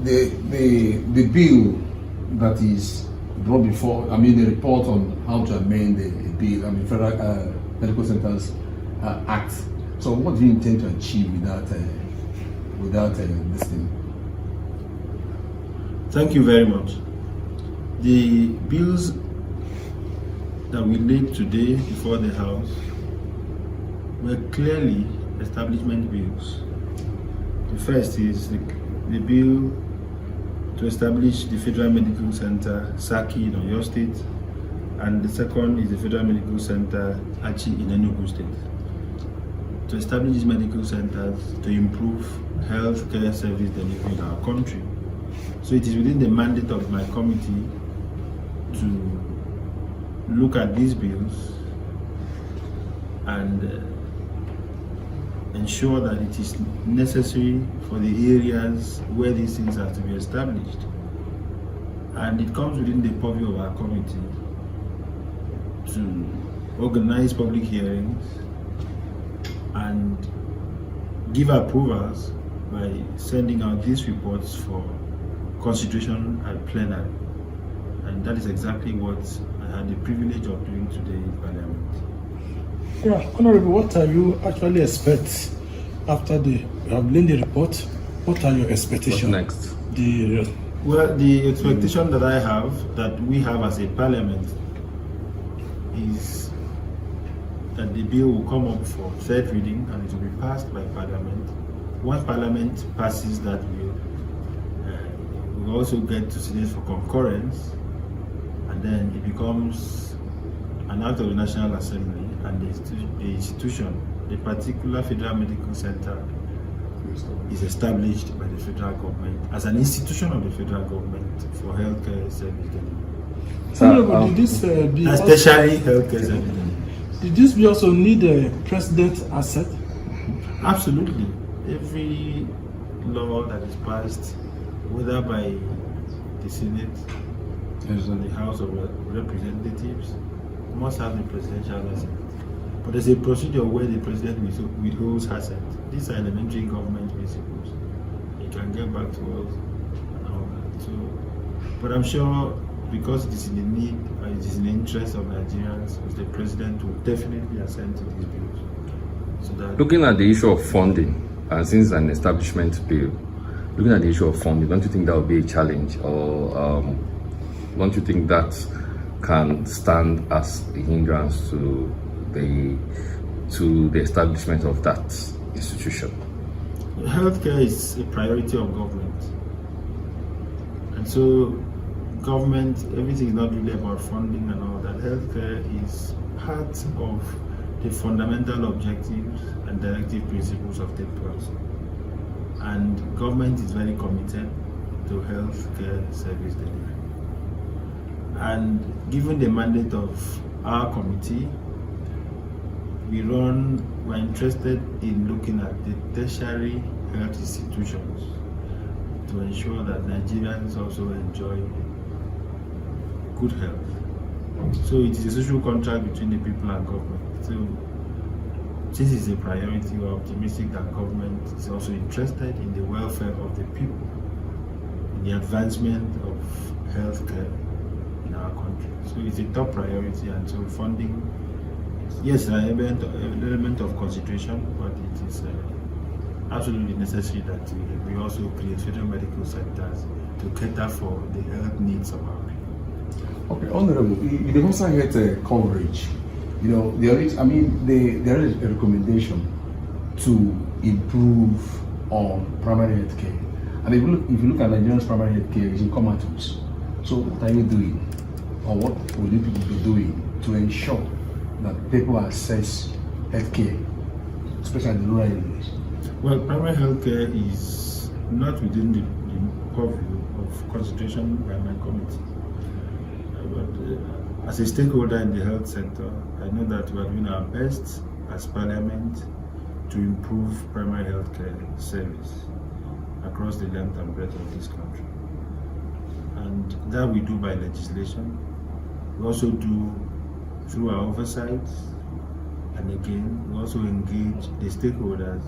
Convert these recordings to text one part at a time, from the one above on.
the bill that is brought before, I mean, the report on how to amend the bill, I mean, Federal Medical Centers Act. So, what do you intend to achieve without this thing? Thank you very much. The bills that we laid today before the House were clearly establishment bills. The first is the bill to establish the Federal Medical Center, Saki, in Oyo State, and the second is the Federal Medical Center, Achi, in Enugu State. To establish these medical centers to improve healthcare service delivery in our country. So it is within the mandate of my committee to look at these bills and ensure that it is necessary for the areas where these things are to be established. And it comes within the purview of our committee to organize public hearings and give approvals by sending out these reports for consideration at plenary. And that is exactly what I had the privilege of doing today in Parliament. Yeah, Honorable, what are you actually expect after you have laid the report? What are your expectations? What's next? Well, the expectation that I have, that we have as a Parliament, is that the bill will come up for third reading and it will be passed by Parliament. Once Parliament passes that bill, we'll also get to Senate for concurrence, and then it becomes an act of the National Assembly, and the institution, the particular Federal Medical Center, is established by the federal government as an institution of the federal government for healthcare service delivery. Did this be especially healthcare service delivery. Did this bill also need a president assent? Absolutely. Every law that is passed, whether by the Senate or the House of Representatives, must have the presidential assent. But there's a procedure where the president withholds assent. These are elementary government principles. He can get back to us and all that. So, but I'm sure because it is in the need, it is in the interest of Nigerians, the president will definitely assent to these bills. So that Looking at the issue of funding, and since it's an establishment bill, looking at the issue of funding, don't you think that would be a challenge, or don't you think that can stand as a hindrance to the establishment of that institution? Healthcare is a priority of government, and so government, everything is not really about funding and all that. Healthcare is part of the fundamental objectives and directive principles of state policy, and government is very committed to healthcare service delivery. And given the mandate of our committee, we're interested in looking at the tertiary health institutions to ensure that Nigerians also enjoy good health. So it is a social contract between the people and government. So this is a priority. We're optimistic that government is also interested in the welfare of the people, in the advancement of healthcare in our country. So it's a top priority, and so funding, yes, an element of consideration, but it is absolutely necessary that we also create federal medical centers to cater for the health needs of our people. Okay, Honorable, the also had coverage. You know, there is a recommendation to improve on primary health care. And if you look at Nigeria's primary health care, it's in comatose. So what are you doing, or what will you people be doing to ensure that people access health care, especially in the rural areas? Well, primary health care is not within the purview of consideration by my committee. But as a stakeholder in the health sector, I know that we are doing our best as Parliament to improve primary health care service across the length and breadth of this country. And that we do by legislation. We also do through our oversight, and again, we also engage the stakeholders,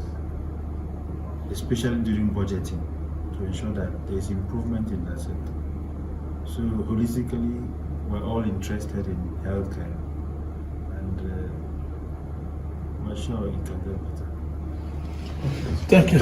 especially during budgeting, to to ensure that there's improvement in that sector. So holistically, we're all interested in healthcare, and we're sure it can get better. Thank you.